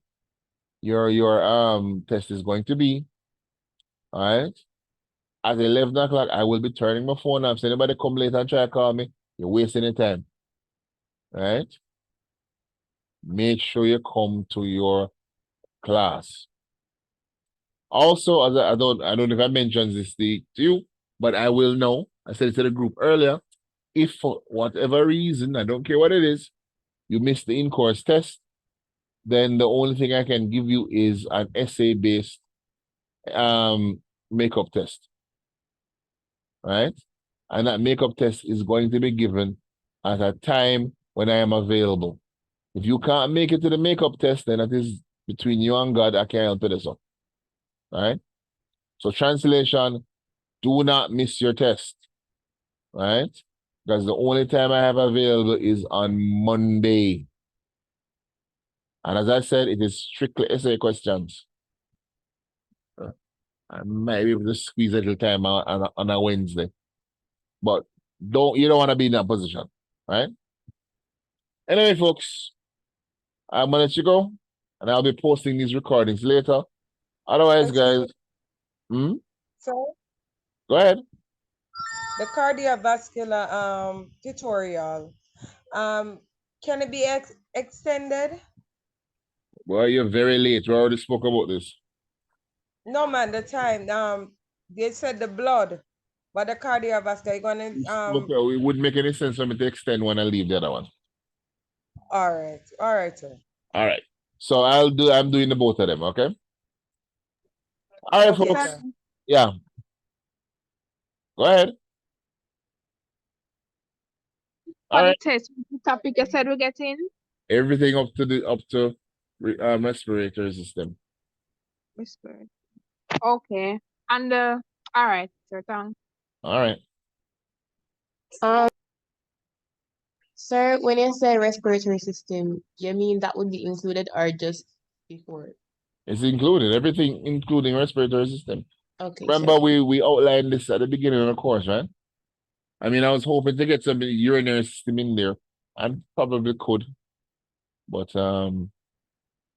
your test is going to be. All right? At 11 o'clock, I will be turning my phone off. So anybody come late and try to call me, you're wasting your time. All right? Make sure you come to your class. Also, as I don't know if I mentioned this to you, but I will know. I said it to the group earlier. If for whatever reason, I don't care what it is, you missed the in-course test, then the only thing I can give you is an essay-based makeup test, right? And that makeup test is going to be given at a time when I am available. If you can't make it to the makeup test, then that is between you and God. I can't help it, so. Right? So translation, do not miss your test, right? Because the only time I have available is on Monday. And as I said, it is strictly essay questions. I might be able to squeeze a little time on a Wednesday. But you don't want to be in that position, right? Anyway, folks, I'm gonna let you go, and I'll be posting these recordings later. Otherwise, guys, So go ahead. the cardiovascular tutorial, can it be extended? Well, you're very late. We already spoke about this. No, man, the time. They said the blood, but the cardiovascular, you're gonna Okay, it wouldn't make any sense for me to extend one and leave the other one. all right, sir. All right. So I'm doing the both of them, okay? All right, Okay, folks. sir. Yeah. Go ahead. All right. Test topic you said we're getting? Everything up to respiratory system. Whisper. Okay. And all right, sir, thanks. All right. Sir, when you say respiratory system, you mean that would be included or just before? It's included, everything including respiratory system. Okay, Remember, sir. we outlined this at the beginning of the course, right? I mean, I was hoping to get some urinary system in there, and probably could. But I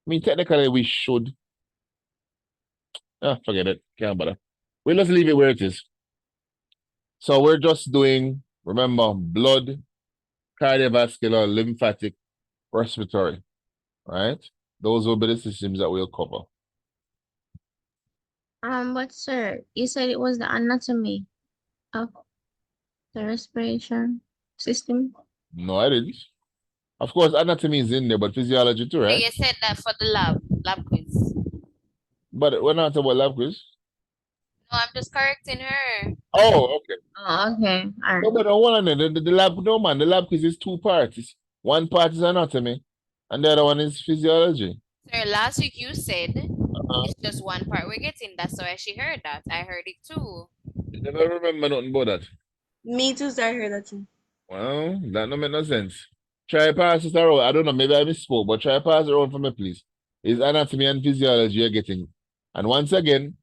mean, technically we should. Forget it. Can't bother. We'll just leave it where it is. So we're just doing, remember, blood, cardiovascular, lymphatic, respiratory, right? Those will be the systems that we'll cover. But sir, you said it was the anatomy of the respiration system. No, I didn't. Of course, anatomy is in there, but physiology too, right? You said that for the lab quiz. But we're not talking about lab quiz. No, I'm just correcting her. Oh, okay. Oh, okay. All No, right. but don't want to the lab. No, man, the lab quiz is two parts. One part is anatomy, and the other one is physiology. Sir, last week you said it's just one part we're getting. That's why she heard that. I heard it too. You never remember nothing about that. Me too, sir. I heard that too. Well, that don't make no sense. Try pass it around. I don't know, maybe I misspoke, but try pass it around for me, please. It's anatomy and physiology you're getting. And once again,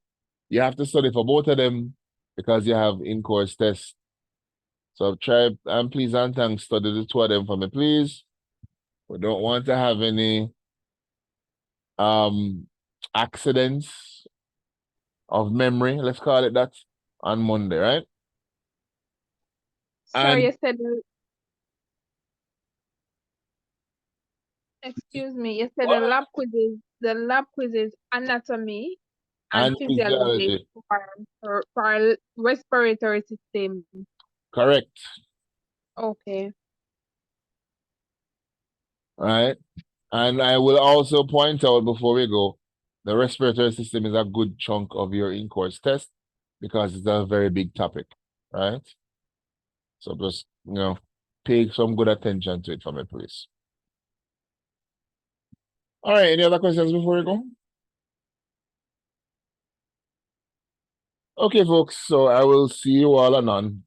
you have to study for both of them because you have in-course tests. So try and please and thanks study the two of them for me, please. We don't want to have any accidents of memory, let's call it that, on Monday, right? Sir, And you said excuse me, you said what? the lab quizzes anatomy And and physiology for respiratory system. correct. Okay. All right. And I will also point out before we go, the respiratory system is a good chunk of your in-course test because it's a very big topic, right? So just, pay some good attention to it for me, please. All right, any other questions before we go? Okay, folks, so I will see you all anon.